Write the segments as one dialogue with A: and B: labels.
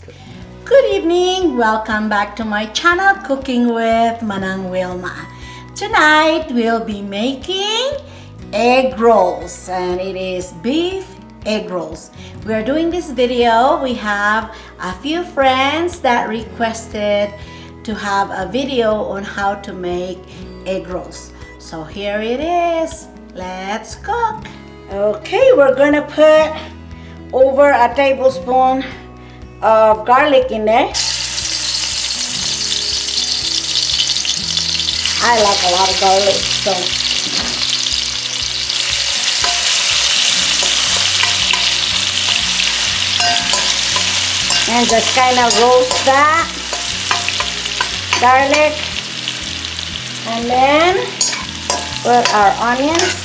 A: Good evening! Welcome back to my channel, Cooking with Manang Wilma. Tonight, we'll be making egg rolls, and it is beef egg rolls. We are doing this video. We have a few friends that requested to have a video on how to make egg rolls. So here it is. Let's cook. Okay, we're gonna put over a tablespoon of garlic in there. I like a lot of garlic, so and just kind of roast that garlic, and then put our onions.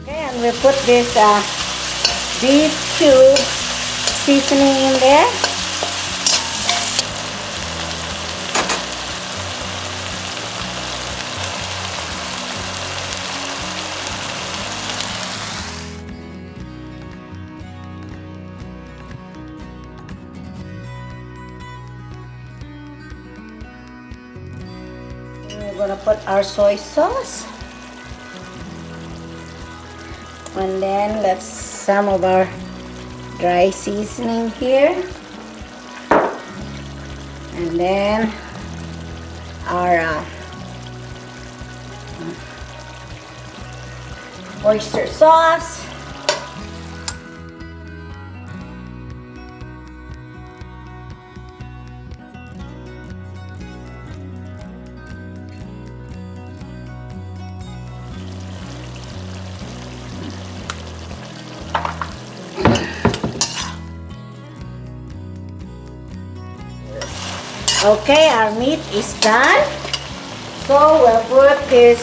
A: And we put this beef cube seasoning in there. And we're going to put our soy sauce. And then let's some of our dry seasoning here, and then our oyster sauce. Okay, our meat is done. So we'll put this.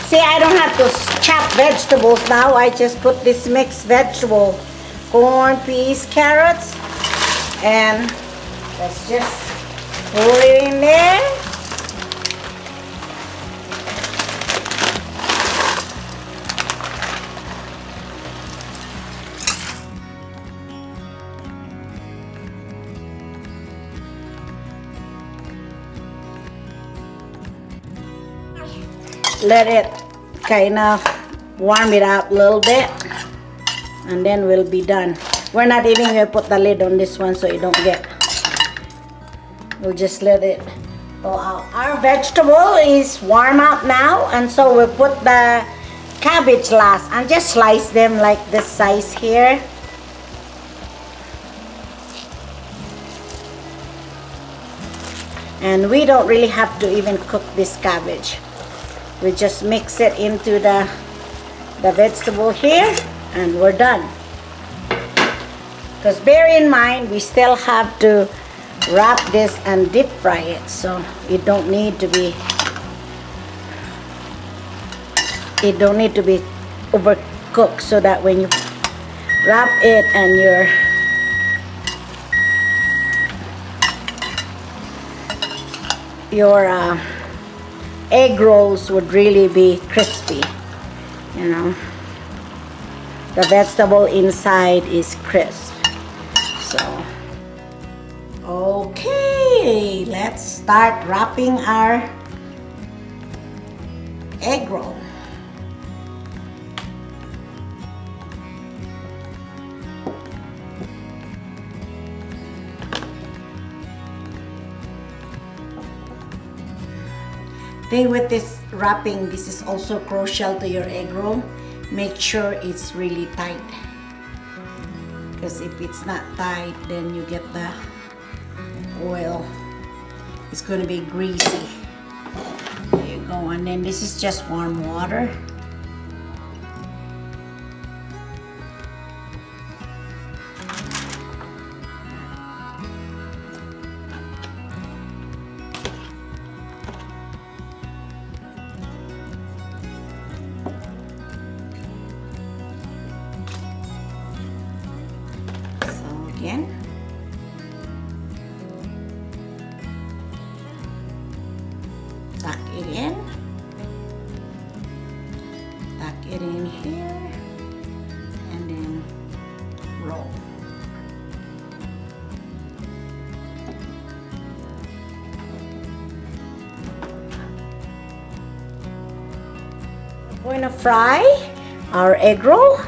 A: See, I don't have to chop vegetables now. I just put this mixed vegetable, corn, peas, carrots, and let's just pour it in there. Let it kind of warm it up a little bit, and then we'll be done. We're not even going to put the lid on this one so you don't get. We'll just let it go out. Our vegetable is warm up now, and so we'll put the cabbage last and just slice them like this size here. And we don't really have to even cook this cabbage. We just mix it into the vegetable here, and we're done. Because bear in mind, we still have to wrap this and deep fry it, so it don't need to be overcooked, so that when you wrap it and your egg rolls would really be crispy, you know. The vegetable inside is crisp. So, okay, let's start wrapping our egg roll. Thing with this wrapping, this is also crucial to your egg roll. Make sure it's really tight, because if it's not tight, then you get the oil. It's going to be greasy. There you go. And then this is just warm water. again. We're gonna fry our egg roll.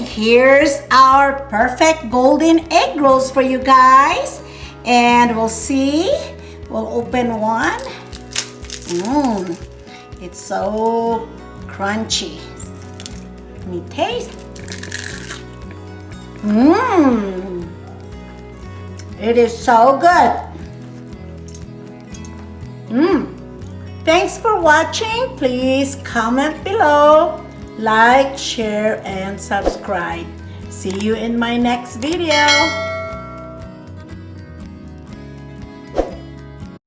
A: Here's our perfect golden egg rolls for you guys, and we'll see. We'll open one. It's so crunchy. Let me taste. It is so good. Thanks for watching. Please comment below. Like, share, and subscribe. See you in my next video.